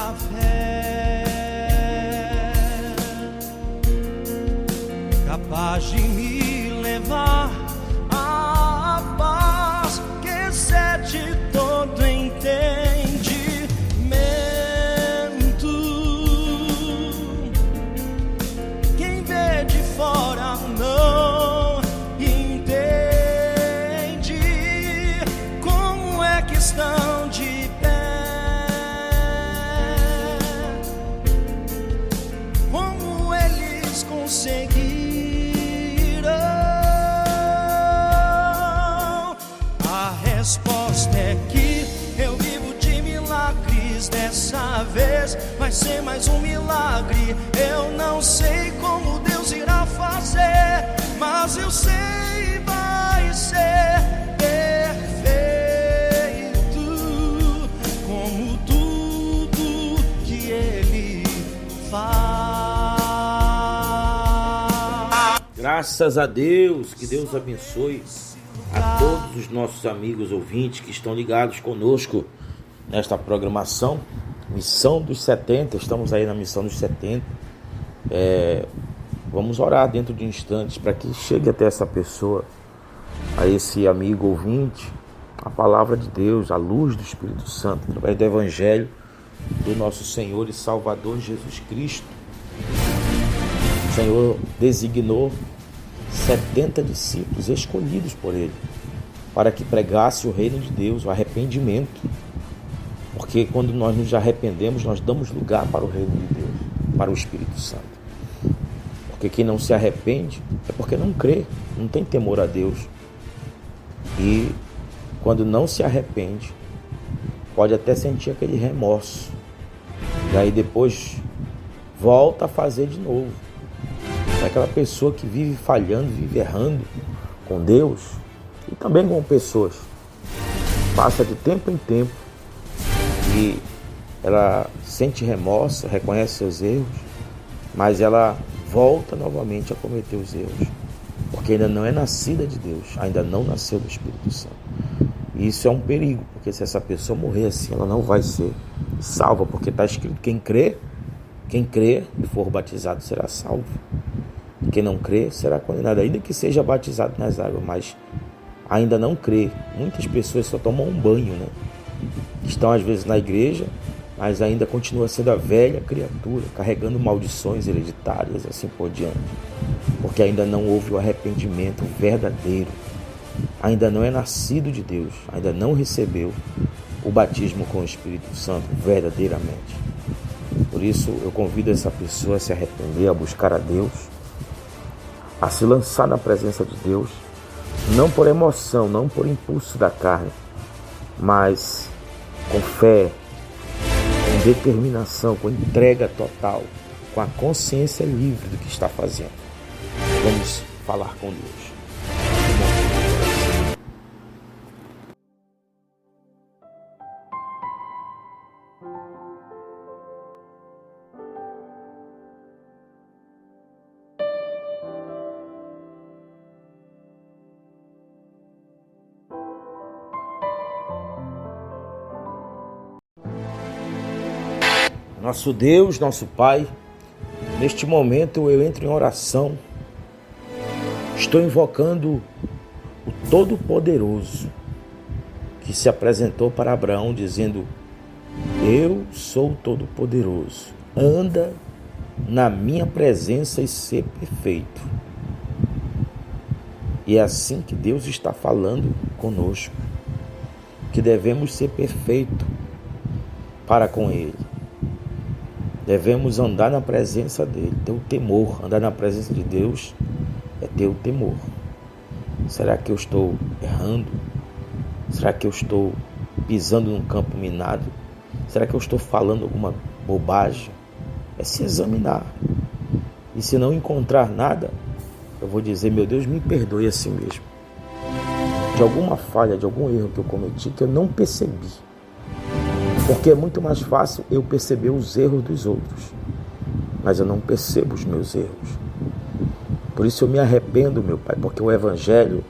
a fé, capaz de me levar à paz que excede todo entendimento. Quem vê de fora não entende como é que estão de pé, como eles conseguiram. A resposta é que eu vivo de milagres. Dessa vez vai ser mais um milagre. Eu não sei como Deus irá fazer, mas eu sei vai ser perfeito, como tudo que Ele faz. Graças a Deus, que Deus abençoe a todos os nossos amigos ouvintes que estão ligados conosco nesta programação, Missão dos 70, estamos aí na Missão dos 70. Vamos orar dentro de instantes para que chegue até essa pessoa, a esse amigo ouvinte, a palavra de Deus, a luz do Espírito Santo, através do Evangelho do nosso Senhor e Salvador Jesus Cristo. O Senhor designou 70 discípulos escolhidos por Ele, para que pregasse o reino de Deus, o arrependimento. Porque quando nós nos arrependemos, nós damos lugar para o reino de Deus, para o Espírito Santo. Porque quem não se arrepende é porque não crê, não tem temor a Deus. E quando não se arrepende, pode até sentir aquele remorso. E aí depois volta a fazer de novo. É aquela pessoa que vive falhando, vive errando com Deus e também com pessoas. Passa de tempo em tempo e ela sente remorso, reconhece seus erros, mas ela volta novamente a cometer os erros, porque ainda não é nascida de Deus, ainda não nasceu do Espírito Santo. E isso é um perigo, porque se essa pessoa morrer assim, ela não vai ser salva, porque está escrito: quem crê e for batizado será salvo. Quem não crê será condenado, ainda que seja batizado nas águas, mas ainda não crê. Muitas pessoas só tomam um banho, né? Estão às vezes na igreja, mas ainda continua sendo a velha criatura, carregando maldições hereditárias, assim por diante, porque ainda não houve o arrependimento verdadeiro, ainda não é nascido de Deus, ainda não recebeu o batismo com o Espírito Santo verdadeiramente. Por isso eu convido essa pessoa a se arrepender, a buscar a Deus, a se lançar na presença de Deus, não por emoção, não por impulso da carne, mas com fé, com determinação, com entrega total, com a consciência livre do que está fazendo. Vamos falar com Deus. Nosso Deus, nosso Pai, neste momento eu entro em oração, estou invocando o Todo-Poderoso, que se apresentou para Abraão dizendo: eu sou o Todo-Poderoso, anda na minha presença e ser perfeito. E é assim que Deus está falando conosco, que devemos ser perfeitos para com Ele. Devemos andar na presença dele, ter o temor. Andar na presença de Deus é ter o temor. Será que eu estou errando? Será que eu estou pisando num campo minado? Será que eu estou falando alguma bobagem? É se examinar. E se não encontrar nada, eu vou dizer: meu Deus, me perdoe a si mesmo. De alguma falha, de algum erro que eu cometi que eu não percebi. Porque é muito mais fácil eu perceber os erros dos outros, mas eu não percebo os meus erros. Por isso eu me arrependo, meu Pai, porque o Evangelho,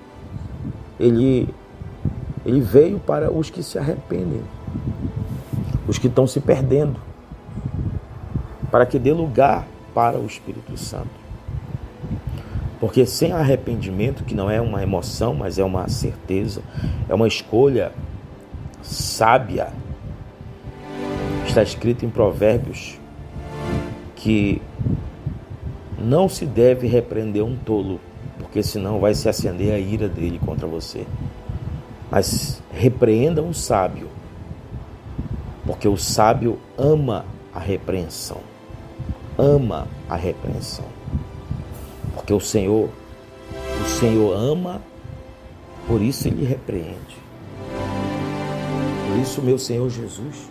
ele veio para os que se arrependem, os que estão se perdendo. para que dê lugar para o Espírito Santo. Porque sem arrependimento, que não é uma emoção, mas é uma certeza, é uma escolha sábia. Está escrito em Provérbios que não se deve repreender um tolo, porque senão vai se acender a ira dele contra você. Mas repreenda um sábio, porque o sábio ama a repreensão. Ama a repreensão. Porque o Senhor ama, por isso Ele repreende. Por isso, meu Senhor Jesus,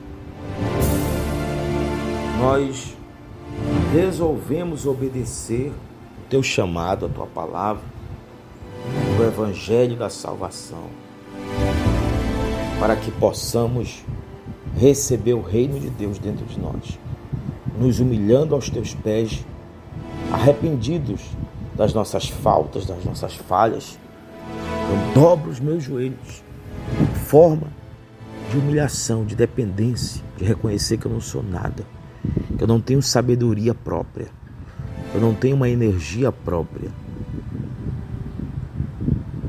nós resolvemos obedecer o Teu chamado, a Tua palavra, o Evangelho da salvação, para que possamos receber o reino de Deus dentro de nós, nos humilhando aos Teus pés, arrependidos das nossas faltas, das nossas falhas. Eu dobro os meus joelhos, forma de humilhação, de dependência, de reconhecer que eu não sou nada, que eu não tenho sabedoria própria, eu não tenho uma energia própria,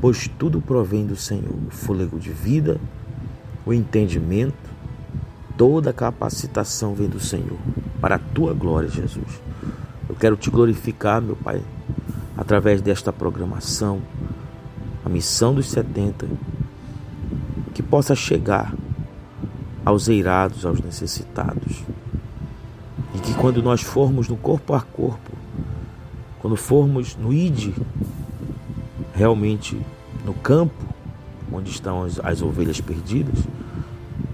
pois tudo provém do Senhor, o fôlego de vida, o entendimento, toda a capacitação vem do Senhor, para a Tua glória, Jesus. Eu quero Te glorificar, meu Pai, através desta programação, a missão dos 70, que possa chegar aos eirados, aos necessitados. E que quando nós formos no corpo a corpo, quando formos no ID, realmente no campo, onde estão as ovelhas perdidas,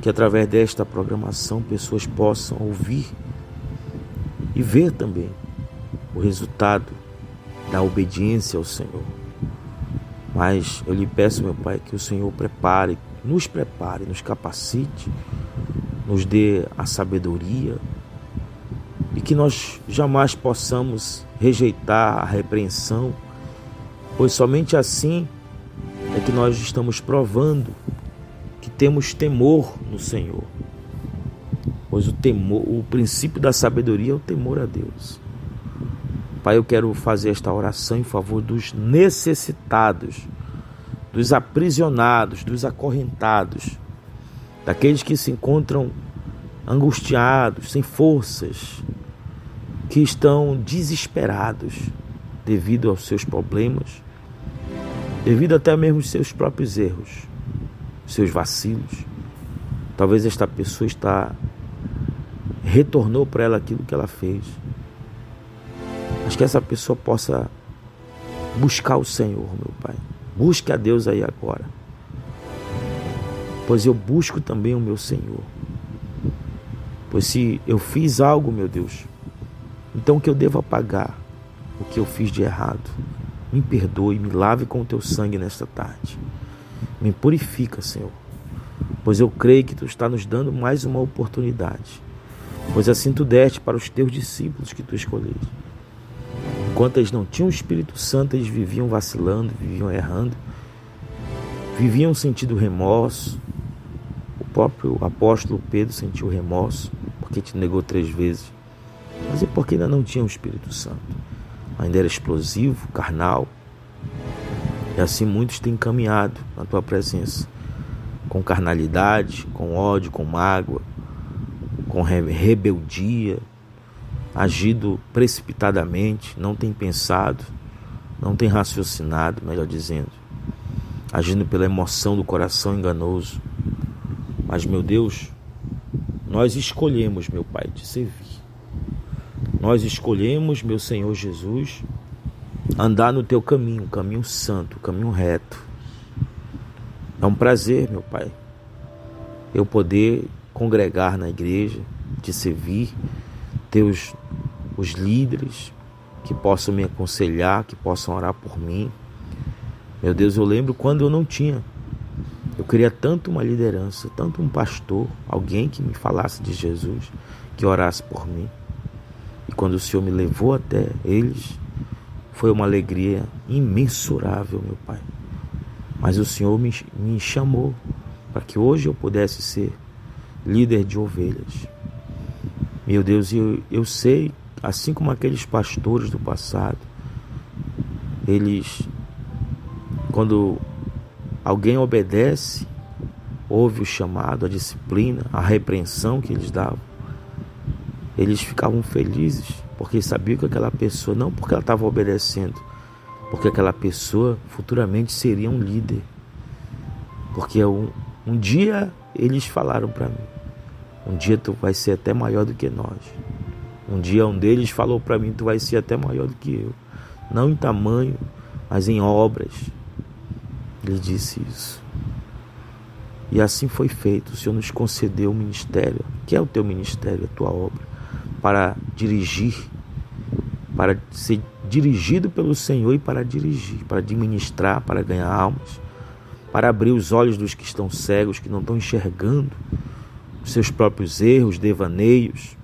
que através desta programação pessoas possam ouvir e ver também o resultado da obediência ao Senhor. Mas eu lhe peço, meu Pai, que o Senhor prepare, nos capacite, nos dê a sabedoria e que nós jamais possamos rejeitar a repreensão, pois somente assim é que nós estamos provando que temos temor no Senhor. Pois o princípio da sabedoria é o temor a Deus. Pai, eu quero fazer esta oração em favor dos necessitados, dos aprisionados, dos acorrentados, daqueles que se encontram angustiados, sem forças, que estão desesperados devido aos seus problemas, devido até mesmo aos seus próprios erros, seus vacilos. Talvez esta pessoa retornou para ela aquilo que ela fez. Mas que essa pessoa possa buscar o Senhor, meu Pai. Busque a Deus aí agora. Pois eu busco também o meu Senhor. Pois se eu fiz algo, meu Deus, então que eu devo pagar o que eu fiz de errado. Me perdoe, me lave com o Teu sangue nesta tarde. Me purifica, Senhor. Pois eu creio que Tu está nos dando mais uma oportunidade. Pois assim Tu deste para os Teus discípulos que Tu escolheste. Enquanto eles não tinham o Espírito Santo, eles viviam vacilando, viviam errando, viviam sentindo remorso. O próprio apóstolo Pedro sentiu remorso, porque te negou 3 vezes. Mas é porque ainda não tinha o Espírito Santo. Ainda era explosivo, carnal. E assim muitos têm caminhado na Tua presença, com carnalidade, com ódio, com mágoa, com rebeldia, agido precipitadamente, não tem pensado, não tem raciocinado, melhor dizendo, agindo pela emoção do coração enganoso. Mas, meu Deus, nós escolhemos, meu Pai, te servir. Nós escolhemos, meu Senhor Jesus, andar no Teu caminho, caminho santo, caminho reto. É um prazer, meu Pai, eu poder congregar na igreja, te servir, ter os líderes que possam me aconselhar, que possam orar por mim. Meu Deus, eu lembro quando eu não tinha. Eu queria tanto uma liderança, tanto um pastor, alguém que me falasse de Jesus, que orasse por mim. E quando o Senhor me levou até eles, foi uma alegria imensurável, meu Pai. Mas o Senhor me chamou para que hoje eu pudesse ser líder de ovelhas. Meu Deus, eu sei, assim como aqueles pastores do passado, eles, quando alguém obedece, ouve o chamado, a disciplina, a repreensão que eles davam, eles ficavam felizes, porque sabiam que aquela pessoa, não porque ela estava obedecendo, porque aquela pessoa futuramente seria um líder. Porque um dia eles falaram para mim, um dia tu vai ser até maior do que nós. Um dia um deles falou para mim, tu vai ser até maior do que eu. Não em tamanho, mas em obras. Ele disse isso. E assim foi feito. O Senhor nos concedeu o ministério, que é o teu ministério, a tua obra, para dirigir, para ser dirigido pelo Senhor e para dirigir, para administrar, para ganhar almas, para abrir os olhos dos que estão cegos, que não estão enxergando os seus próprios erros, devaneios,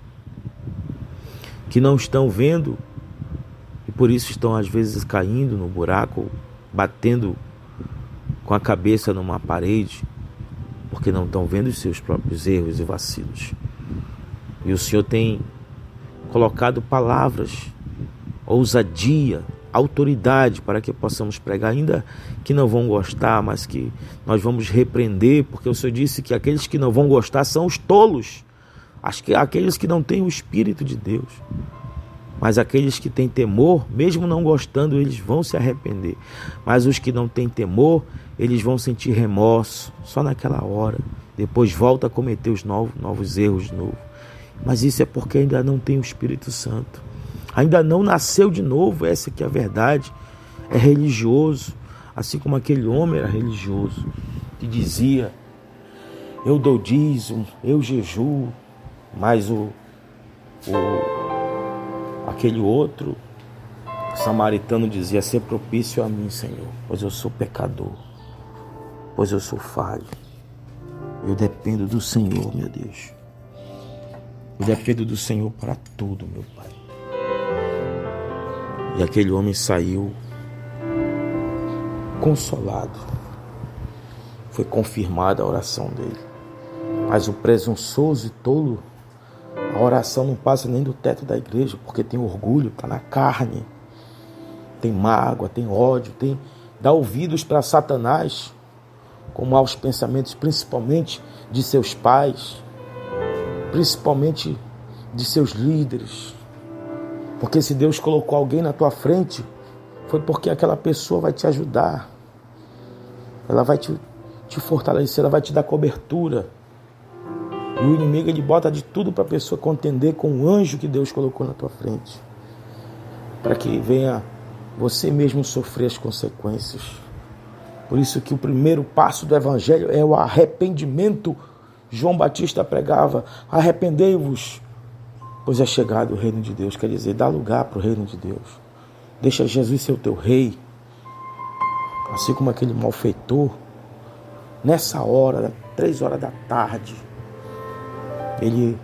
que não estão vendo e por isso estão às vezes caindo no buraco, batendo com a cabeça numa parede, porque não estão vendo os seus próprios erros e vacilos. E o Senhor tem colocado palavras, ousadia, autoridade para que possamos pregar, ainda que não vão gostar, mas que nós vamos repreender, porque o Senhor disse que aqueles que não vão gostar são os tolos, aqueles que não têm o Espírito de Deus. Mas aqueles que têm temor, mesmo não gostando, eles vão se arrepender. Mas os que não têm temor, eles vão sentir remorso só naquela hora. Depois volta a cometer os novos erros de novo. Mas isso é porque ainda não tem o Espírito Santo. Ainda não nasceu de novo, essa que é a verdade. É religioso, assim como aquele homem era religioso, que dizia, eu dou dízimo, eu jejuo, mas aquele outro samaritano dizia, ser propício a mim, Senhor, pois eu sou pecador, pois eu sou falho. Eu dependo do Senhor, meu Deus. Eu dependo do Senhor para tudo, meu Pai. E aquele homem saiu consolado. Foi confirmada a oração dele. Mas o presunçoso e tolo, a oração não passa nem do teto da igreja, porque tem orgulho, está na carne, tem mágoa, tem ódio, dá ouvidos para Satanás, com maus pensamentos, principalmente de seus pais, principalmente de seus líderes. Porque se Deus colocou alguém na tua frente, foi porque aquela pessoa vai te ajudar, ela vai te fortalecer, ela vai te dar cobertura. E o inimigo, ele bota de tudo para a pessoa contender com o anjo que Deus colocou na tua frente, para que venha você mesmo sofrer as consequências. Por isso que o primeiro passo do Evangelho é o arrependimento. João Batista pregava, arrependei-vos, pois é chegado o reino de Deus. Quer dizer, dá lugar para o reino de Deus. Deixa Jesus ser o teu rei. Assim como aquele malfeitor, nessa hora, 3 horas da tarde, ele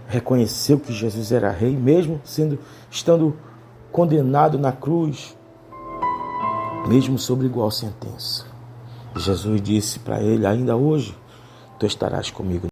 reconheceu que Jesus era rei, mesmo estando condenado na cruz, mesmo sobre igual sentença. Jesus disse para ele, ainda hoje, tu estarás comigo.